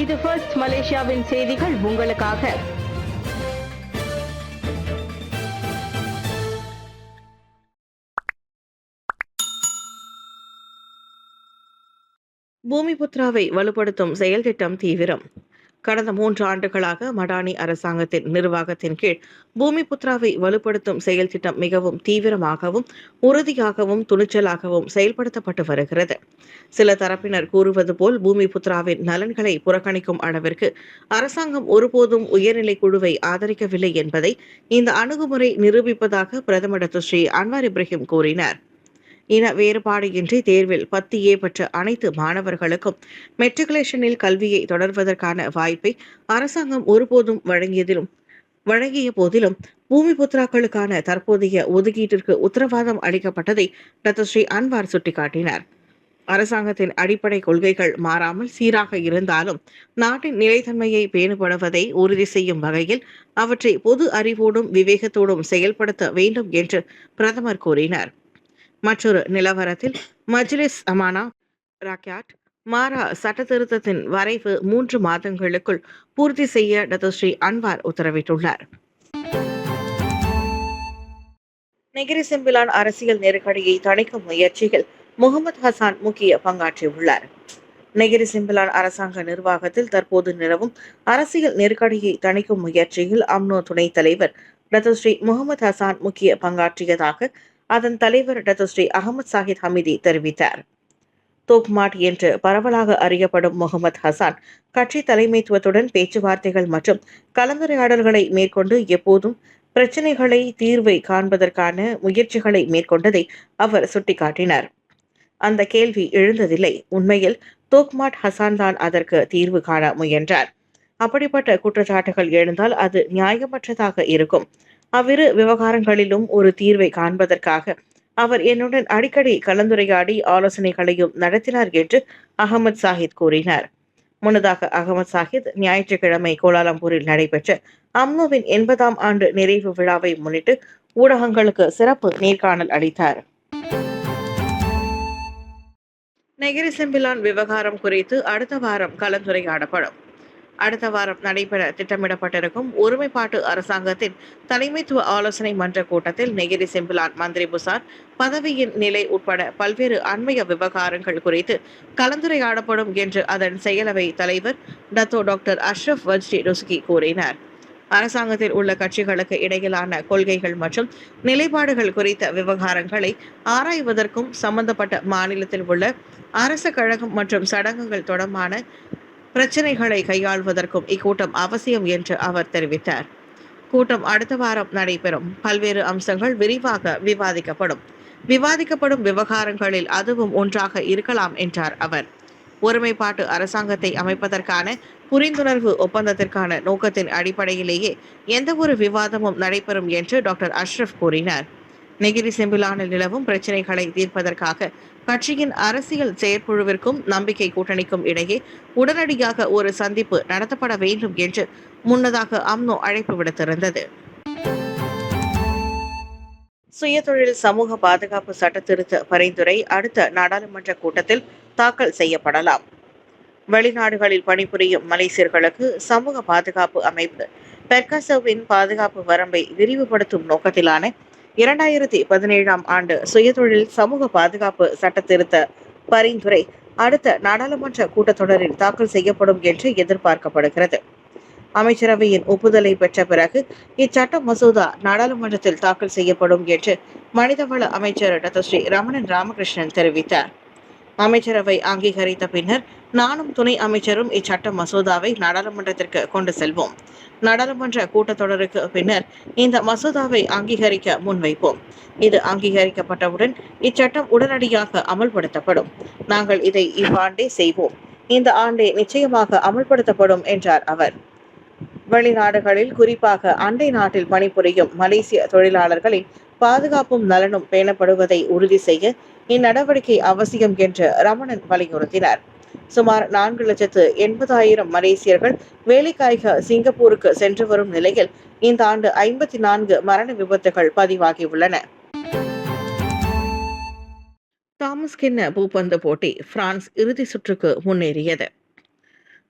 இது ஃபர்ஸ்ட் மலேசியாவின் செய்திகள் உங்களுக்காக. பூமிபுத்ராவை வலுப்படுத்தும் செயல் திட்டம் தீவிரம். கடந்த 3 ஆண்டுகளாக மடானி அரசாங்கத்தின் நிர்வாகத்தின் கீழ் பூமிபுத்ராவை வலுப்படுத்தும் செயல் திட்டம் மிகவும் தீவிரமாகவும் உறுதியாகவும் துணிச்சலாகவும் செயல்படுத்தப்பட்டு வருகிறது. சில தரப்பினர் கூறுவது போல் பூமிபுத்ராவின் நலன்களை புறக்கணிக்கும் அளவிற்கு அரசாங்கம் ஒருபோதும் உயர்நிலை குழுவை ஆதரிக்கவில்லை என்பதை இந்த அணுகுமுறை நிரூபிப்பதாக பிரதமர் ஸ்ரீ அன்வார் இப்ராஹிம் கூறினார். இன வேறுபாடு இன்றி தேர்வில் 10A பெற்ற அனைத்து மாணவர்களுக்கும் மெட்ரிகுலேஷனில் கல்வியை தொடர்வதற்கான வாய்ப்பை அரசாங்கம் ஒருபோதும் வழங்கிய போதிலும் பூமிபுத்ராக்களுக்கான தற்போதைய ஒதுக்கீட்டிற்கு உத்தரவாதம் அளிக்கப்பட்டதை டாக்டர் ஸ்ரீ அன்வார் சுட்டிக்காட்டினார். அரசாங்கத்தின் அடிப்படை கொள்கைகள் மாறாமல் சீராக இருந்தாலும் நாட்டின் நிலைத்தன்மையை பேணுபடுவதை உறுதி செய்யும் வகையில் அவற்றை பொது அறிவோடும் விவேகத்தோடும் செயல்படுத்த வேண்டும் என்று பிரதமர் கூறினார். மற்றொரு நிலவரத்தில் மஜ்லிஸ் அமானா ராக்யாட் மாரா சட்டத்திருத்தத்தின் வரைவு 3 மாதங்களுக்குள் பூர்த்தி செய்ய டாக்டர் ஸ்ரீ அன்வார் உத்தரவிட்டுள்ளார். நெகிரி செம்பிலான் அரசியல் நெருக்கடியை தணிக்கும் முயற்சியில் முகமது ஹசான் முக்கிய பங்காற்றியுள்ளார். நெகிரி செம்பிலான் அரசாங்க நிர்வாகத்தில் தற்போது நிலவும் அரசியல் நெருக்கடியை தணிக்கும் முயற்சியில் அம்னோ துணைத் தலைவர் டாக்டர் ஸ்ரீ முகமது ஹசான் முக்கிய பங்காற்றியதாக அதன் தலைவர் டாக்டர் ஸ்ரீ அகமது சாஹித் ஹமிதி தெரிவித்தார். தோக்மாட் என்று பரவலாக அறியப்படும் முகமது ஹசான் கட்சி தலைமைத்துவத்துடன் பேச்சுவார்த்தைகள் மற்றும் கலந்துரையாடல்களை மேற்கொண்டு எப்போதும் பிரச்சினைகளை தீர்வை காண்பதற்கான முயற்சிகளை மேற்கொண்டதை அவர் சுட்டிக்காட்டினார். அந்த கேள்வி எழுந்ததில்லை. உண்மையில் தோக்மாட் ஹசான் தான் அதற்கு தீர்வு காண முயன்றார். அப்படிப்பட்ட குற்றச்சாட்டுகள் எழுந்தால் அது நியாயமற்றதாக இருக்கும். அவ்விரு விவகாரங்களிலும் ஒரு தீர்வை காண்பதற்காக அவர் என்னுடன் அடிக்கடி கலந்துரையாடி ஆலோசனைகளையும் நடத்தினார் என்று அகமது சாஹித் கூறினார். முன்னதாக அகமது சாஹித் ஞாயிற்றுக்கிழமை கோலாலம்பூரில் நடைபெற்ற அம்னோவின் 80ஆம் ஆண்டு நிறைவு விழாவை முன்னிட்டு ஊடகங்களுக்கு சிறப்பு நேர்காணல் அளித்தார். நெகிரி செம்பிலான் விவகாரம் குறித்து அடுத்த வாரம் கலந்துரையாடப்படும். அடுத்த வாரம் நடைபெற திட்டமிடப்பட்டிருக்கும் ஒருமைப்பாட்டு அரசாங்கத்தின் தலைமைத்துவ ஆலோசனை மன்ற கூட்டத்தில் நெகிரி செம்பிலான் மந்திரி புசார் பதவியின் நிலை உட்பட பல்வேறு அண்மைய விவகாரங்கள் குறித்து கலந்துரையாடப்படும் என்று அதன் செயலவை தலைவர் டாக்டர் அஷ்ரப் வஜ்டி ருஸ்கி கூறினார். அரசாங்கத்தில் உள்ள கட்சிகளுக்கு இடையிலான கொள்கைகள் மற்றும் நிலைப்பாடுகள் குறித்த விவகாரங்களை ஆராய்வதற்கும் சம்பந்தப்பட்ட மாநிலத்தில் உள்ள அரச கழகம் மற்றும் சடங்குகள் தொடர்பான பிரச்சினைகளை கையாள்வதற்கும் இக்கூட்டம் அவசியம் என்று அவர் தெரிவித்தார். கூட்டம் அடுத்த வாரம் நடைபெறும். பல்வேறு அம்சங்கள் விரிவாக விவாதிக்கப்படும் விவகாரங்களில் அதுவும் ஒன்றாக இருக்கலாம் என்றார் அவர். ஒருமைப்பாட்டு அரசாங்கத்தை அமைப்பதற்கான புரிந்துணர்வு ஒப்பந்தத்திற்கான நோக்கத்தின் அடிப்படையிலேயே எந்தவொரு விவாதமும் நடைபெறும் என்று டாக்டர் அஷ்ரப் கூறினார். நெகிரி செம்பிலானில் நிலவும் பிரச்சினைகளை தீர்ப்பதற்காக கட்சியின் அரசியல் செயற்குழுவிற்கும் நம்பிக்கை கூட்டணிக்கும் இடையே உடனடியாக ஒரு சந்திப்பு நடத்தப்பட வேண்டும் என்று முன்னதாக அம்னோ அழைப்பு விடுத்திருந்தது. சுயதொழில் சமூக பாதுகாப்பு சட்ட திருத்த பரிந்துரை அடுத்த நாடாளுமன்ற கூட்டத்தில் தாக்கல் செய்யப்படலாம். வெளிநாடுகளில் பணிபுரியும் மலேசியர்களுக்கு சமூக பாதுகாப்பு அமைப்பு பெர்காசோவின் பாதுகாப்பு வரம்பை விரிவுபடுத்தும் நோக்கத்திலான 2017ஆம் ஆண்டு சுயதொழில் சமூக பாதுகாப்பு சட்ட திருத்த பரிந்துரை அடுத்த நாடாளுமன்ற கூட்டத்தொடரில் தாக்கல் செய்யப்படும் என்று எதிர்பார்க்கப்படுகிறது. அமைச்சரவையின் ஒப்புதலை பெற்ற பிறகு இச்சட்ட மசோதா நாடாளுமன்றத்தில் தாக்கல் செய்யப்படும் என்று மனிதவள அமைச்சர் டாக்டர் ஸ்ரீ ரமணன் ராமகிருஷ்ணன் தெரிவித்தார். அமைச்சரவை அங்கீகரித்த பின்னர் நானும் துணை அமைச்சரும் இச்சட்ட மசோதாவை நாடாளுமன்றத்திற்கு கொண்டு செல்வோம். நாடாளுமன்ற கூட்டத்தொடருக்கு பின்னர் இந்த மசோதாவை அங்கீகரிக்க முன்வைப்போம். இது அங்கீகரிக்கப்பட்டவுடன் இச்சட்டம் உடனடியாக அமல்படுத்தப்படும். நாங்கள் இதை இவ்வாண்டே செய்வோம். இந்த ஆண்டே நிச்சயமாக அமல்படுத்தப்படும் என்றார் அவர். வெளிநாடுகளில் குறிப்பாக அண்டை நாட்டில் பணிபுரியும் மலேசிய தொழிலாளர்களின் பாதுகாப்பும் நலனும் பேணப்படுவதை உறுதி செய்ய இந்நடவடிக்கை அவசியம் என்று ரமணன் வலியுறுத்தினார். சுமார் 4,80,000 மலேசியர்கள் வேலைக்காக சிங்கப்பூருக்கு சென்று வரும் நிலையில் இந்த ஆண்டு 54 மரண விபத்துகள் பதிவாகியுள்ளன. தாமஸ் கிண்ண பூப்பந்து போட்டி பிரான்ஸ் இறுதி சுற்றுக்கு முன்னேறியது.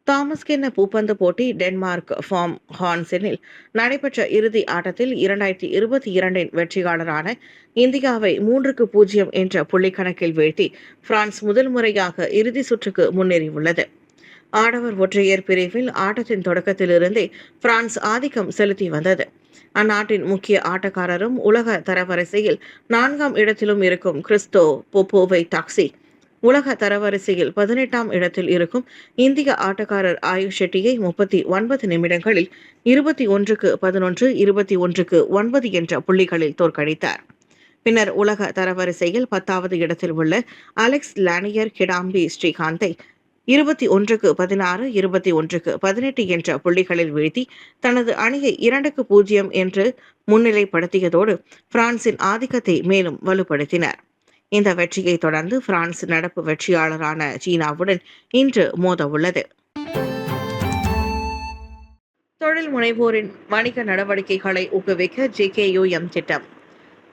தாமஸ் கிண்ண பூப்பந்து போட்டி டென்மார்க் ஃபார்ம் ஹான்செனில் நடைபெற்ற இறுதி ஆட்டத்தில் 2022 வெற்றியாளரான இந்தியாவை 3-0 என்ற புள்ளிக்கணக்கில் வீழ்த்தி பிரான்ஸ் முதல் முறையாக இறுதி சுற்றுக்கு முன்னேறியுள்ளது. ஆடவர் ஒற்றையர் பிரிவில் ஆட்டத்தின் தொடக்கத்திலிருந்தே பிரான்ஸ் ஆதிக்கம் செலுத்தி வந்தது. அந்நாட்டின் முக்கிய ஆட்டக்காரரும் உலக தரவரிசையில் 4ஆம் இடத்திலும் இருக்கும் கிறிஸ்டோ போப்போவை டாக்ஸி உலக தரவரிசையில் 18ஆம் இடத்தில் இருக்கும் இந்திய ஆட்டக்காரர் ஆயுஷ் ஷெட்டியை 39 நிமிடங்களில் 21-11, 21-9 என்ற புள்ளிகளில் தோற்கடித்தார். பின்னர் உலக தரவரிசையில் 10வது இடத்தில் உள்ள அலெக்ஸ் லானியர் கிடாம்பி ஸ்ரீகாந்தை 21-16, 21-18 என்ற புள்ளிகளில் வீழ்த்தி தனது அணியை 2-0 என்று முன்னிலைப்படுத்தியதோடு பிரான்சின் ஆதிக்கத்தை மேலும் வலுப்படுத்தினார். இந்த வெற்றியை தொடர்ந்து பிரான்ஸ் நடப்பு வெற்றியாளரான சீனாவுடன் இன்று மோதவுள்ளது. தொழில் முனைவோரின் வணிக நடவடிக்கைகளை ஊக்குவிக்க JKUM திட்டம்.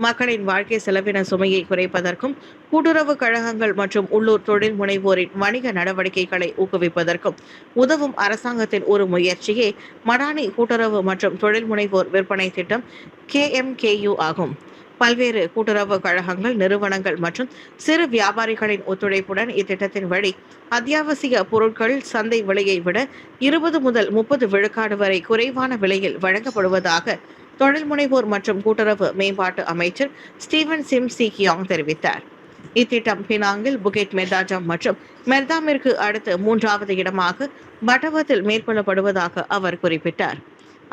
மக்களின் வாழ்க்கை செலவின சுமையை குறைப்பதற்கும் கூட்டுறவு கழகங்கள் மற்றும் உள்ளூர் தொழில் முனைவோரின் வணிக நடவடிக்கைகளை ஊக்குவிப்பதற்கும் உதவும் அரசாங்கத்தின் ஒரு முயற்சியே மடானி கூட்டுறவு மற்றும் தொழில் முனைவோர் விற்பனை திட்டம் KMKU ஆகும். பல்வேறு கூட்டுறவு கழகங்கள், நிறுவனங்கள் மற்றும் சிறு வியாபாரிகளின் ஒத்துழைப்புடன் இத்திட்டத்தின் வழி அத்தியாவசிய பொருட்கள் சந்தை விலையை விட 20 முதல் 30 விழுக்காடு வரை குறைவான விலையில் வழங்கப்படுவதாக தொழில் முனைவோர் மற்றும் கூட்டுறவு மேம்பாட்டு அமைச்சர் ஸ்டீவன் சிம் சி கியாங் தெரிவித்தார். இத்திட்டம் பினாங்கில் புகெட் மெர்தாஜம் மற்றும் மெர்தாமிற்கு அடுத்து 3வது இடமாக பட்டவத்தில் மேற்கொள்ளப்படுவதாக அவர் குறிப்பிட்டார்.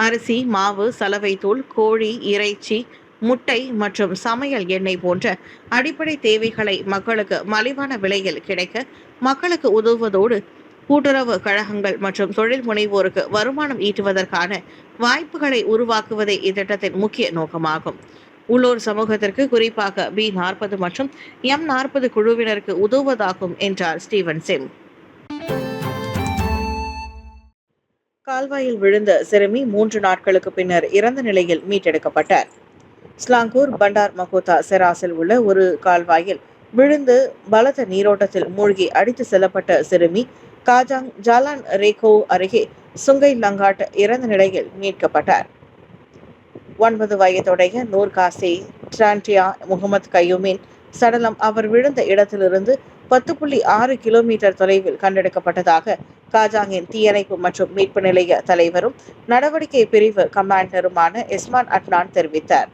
அரிசி, மாவு, சலவை தூள், கோழி, இறைச்சி, முட்டை மற்றும் சமையல் எண்ணெய் போன்ற அடிப்படை தேவைகளை மக்களுக்கு மலிவான விலையில் கிடைக்க மக்களுக்கு உதவுவதோடு கூட்டுறவு கழகங்கள் மற்றும் தொழில் முனைவோருக்கு வருமானம் ஈட்டுவதற்கான வாய்ப்புகளை உருவாக்குவதே இத்திட்டத்தின் முக்கிய நோக்கமாகும். உள்ளூர் சமூகத்திற்கு குறிப்பாக B40 மற்றும் M40 குழுவினருக்கு உதவுவதாகும் என்றார் ஸ்டீவன் சிம். கால்வாயில் விழுந்த சிறுமி 3 நாட்களுக்கு பின்னர் இறந்த நிலையில் மீட்டெடுக்கப்பட்டார். ஸ்லாங்கூர் பண்டார் மகோதா செராஸில் உள்ள ஒரு கால்வாயில் விழுந்து பலத்த நீரோட்டத்தில் மூழ்கி அடித்து செல்லப்பட்ட சிறுமி காஜாங் ஜாலான் ரேகோ அருகே சுங்கை லங்காட் இறந்த நிலையில் மீட்கப்பட்டார். 9 வயதுடைய நூர் காசே டிரான்டியா முகமது கையூமின் சடலம் அவர் விழுந்த இடத்திலிருந்து 10.6 கிலோமீட்டர் தொலைவில் கண்டெடுக்கப்பட்டதாக காஜாங்கின் தீயணைப்பு மற்றும் மீட்பு நிலைய தலைவரும் நடவடிக்கை பிரிவு கமாண்டருமான இஸ்மான் அட்னான் தெரிவித்தார்.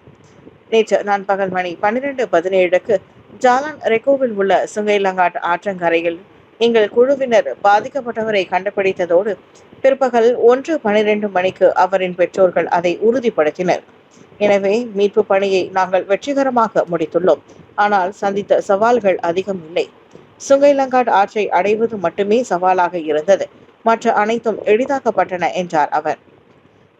நேற்று நண்பகல் மணி 12:17க்கு ஜாலான் ரெக்கோவில் உள்ள சுங்கைலங்காட் ஆற்றங்கரையில் எங்கள் குழுவினர் பாதிக்கப்பட்டவரை கண்டுபிடித்ததோடு பிற்பகல் 1:12 மணிக்கு அவரின் பெற்றோர்கள் அதை உறுதிப்படுத்தினர். எனவே மீட்பு பணியை நாங்கள் வெற்றிகரமாக முடித்துள்ளோம். ஆனால் சந்தித்த சவால்கள் அதிகம் இல்லை. சுங்கைலங்காட் ஆற்றை அடைவது மட்டுமே சவாலாக இருந்தது. மற்ற அனைத்தும் எளிதாக்கப்பட்டன என்றார் அவர்.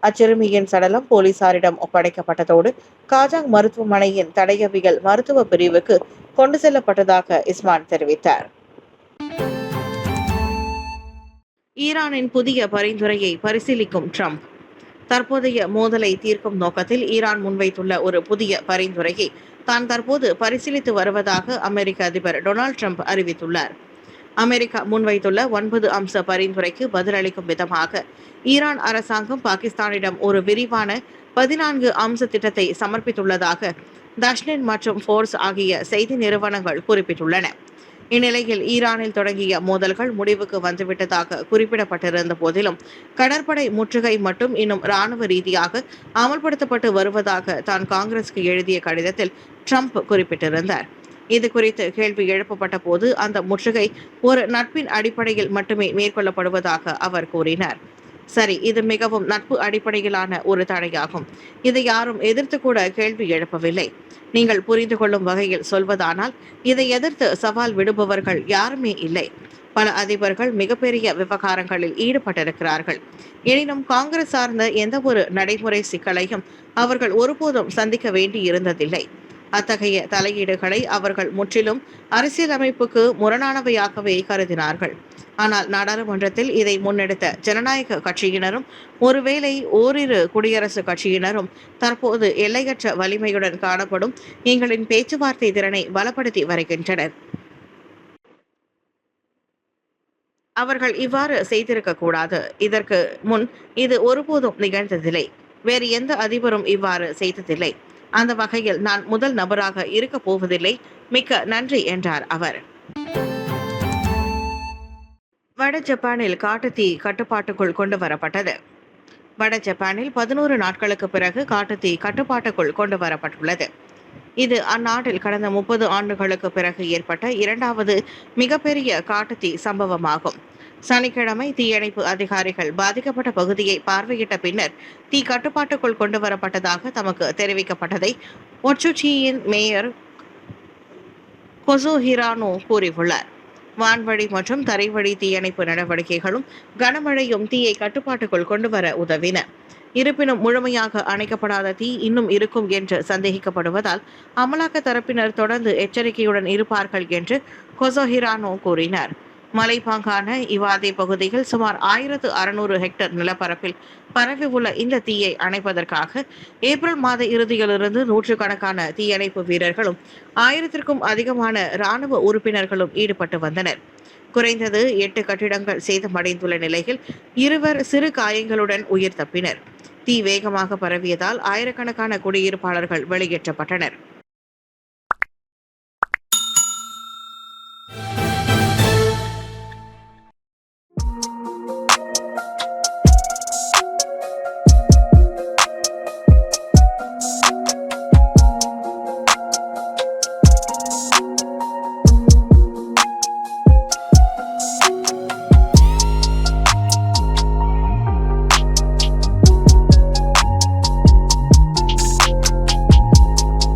அச்சிறுமியின் சடலம் போலீசாரிடம் ஒப்படைக்கப்பட்டதோடு காஜாங் மருத்துவமனையின் தடயவியல் மருத்துவ பிரிவுக்கு கொண்டு செல்லப்பட்டதாக இஸ்மான் தெரிவித்தார். ஈரானின் புதிய பரிந்துரையை பரிசீலிக்கும் ட்ரம்ப். தற்போதைய மோதலை தீர்க்கும் நோக்கத்தில் ஈரான் முன்வைத்துள்ள ஒரு புதிய பரிந்துரையை தான் தற்போது பரிசீலித்து வருவதாக அமெரிக்க அதிபர் டொனால்ட் ட்ரம்ப் அறிவித்துள்ளார். அமெரிக்கா முன்வைத்துள்ள 9 அம்ச பரிந்துரைக்கு பதிலளிக்கும் விதமாக ஈரான் அரசாங்கம் பாகிஸ்தானிடம் ஒரு விரிவான 14 அம்ச திட்டத்தை சமர்ப்பித்துள்ளதாக தஷ்னின் மற்றும் ஃபோர்ஸ் ஆகிய செய்தி நிறுவனங்கள் குறிப்பிட்டுள்ளன. இந்நிலையில் ஈரானில் தொடங்கிய மோதல்கள் முடிவுக்கு வந்துவிட்டதாக குறிப்பிடப்பட்டிருந்த போதிலும் கடற்படை முற்றுகை மட்டும் இன்னும் இராணுவ ரீதியாக அமல்படுத்தப்பட்டு வருவதாக தான் காங்கிரசுக்கு எழுதிய கடிதத்தில் ட்ரம்ப் குறிப்பிட்டிருந்தார். இது குறித்து கேள்வி எழுப்பப்பட்ட போது அந்த முற்றுகை ஒரு நட்பின் அடிப்படையில் மட்டுமே மேற்கொள்ளப்படுவதாக அவர் கூறினார். சரி, இது மிகவும் நட்பு அடிப்படையிலான ஒரு தடையாகும். இதை யாரும் எதிர்த்து கூட கேள்வி எழுப்பவில்லை. நீங்கள் புரிந்து கொள்ளும் வகையில் சொல்வதானால் இதை எதிர்த்து சவால் விடுபவர்கள் யாருமே இல்லை. பல அதிபர்கள் மிகப்பெரிய விவகாரங்களில் ஈடுபட்டிருக்கிறார்கள். எனினும் காங்கிரஸ் சார்ந்த எந்த ஒரு நடைமுறை சிக்கலையும் அவர்கள் ஒருபோதும் சந்திக்க வேண்டி இருந்ததில்லை. அத்தகைய தலையீடுகளை அவர்கள் முற்றிலும் அரசியலமைப்புக்கு முரணானவையாகவே கருதினார்கள். ஆனால் நாடாளுமன்றத்தில் இதை முன்னெடுத்த ஜனநாயக கட்சியினரும் ஒருவேளை ஓரிரு குடியரசுக் கட்சியினரும் தற்போது எல்லையற்ற வலிமையுடன் காணப்படும் எங்களின் பேச்சுவார்த்தை திறனை பலப்படுத்தி வருகின்றனர். அவர்கள் இவ்வாறு செய்திருக்க கூடாது. இதற்கு முன் இது ஒருபோதும் நிகழ்ந்ததில்லை. வேறு எந்த அதிபரும் இவ்வாறு செய்ததில்லை. அந்த வகையில் நான் முதல் நபராக இருக்கப் போவதில்லை. மிக்க நன்றி என்றார் அவர். வட ஜப்பானில் காட்டுத்தீ கட்டுப்பாட்டுக்குள் கொண்டு வரப்பட்டது. வட ஜப்பானில் 11 நாட்களுக்கு பிறகு காட்டுத்தீ கட்டுப்பாட்டுக்குள் கொண்டு வரப்பட்டுள்ளது. இது அந்நாட்டில் கடந்த 30 ஆண்டுகளுக்கு பிறகு ஏற்பட்ட இரண்டாவது மிகப்பெரிய காட்டுத்தீ சம்பவமாகும். சனிக்கிழமை தீயணைப்பு அதிகாரிகள் பாதிக்கப்பட்ட பகுதியை பார்வையிட்ட பின்னர் தீ கட்டுப்பாட்டுக்குள் கொண்டு வரப்பட்டதாக தமக்கு தெரிவிக்கப்பட்டதை ஒட்சுச்சியின் மேயர் கொசுஹிரானோ கூறியுள்ளார். வான்வழி மற்றும் தரைவழி தீயணைப்பு நடவடிக்கைகளும் கனமழையும் தீயை கட்டுப்பாட்டுக்குள் கொண்டுவர உதவின. இருப்பினும் முழுமையாக அணைக்கப்படாத தீ இன்னும் இருக்கும் என்று சந்தேகிக்கப்படுவதால் அமலாக்க தரப்பினர் தொடர்ந்து எச்சரிக்கையுடன் இருப்பார்கள் என்று கொசோஹிரானோ கூறினார். மலைப்பாங்கான இவாதே பகுதியில் சுமார் 1600 ஹெக்டேர் நிலப்பரப்பில் பரவியுள்ள இந்த தீயை அணைப்பதற்காக ஏப்ரல் மாத இறுதியிலிருந்து நூற்றுக்கணக்கான தீயணைப்பு வீரர்களும் 1000க்கும் அதிகமான இராணுவ உறுப்பினர்களும் ஈடுபட்டு வந்தனர். குறைந்தது 8 கட்டிடங்கள் சேதமடைந்துள்ள நிலையில் 2 சிறு காயங்களுடன் உயிர் தப்பினர். தீ வேகமாக பரவியதால் ஆயிரக்கணக்கான குடியிருப்பாளர்கள் வெளியேற்றப்பட்டனர்.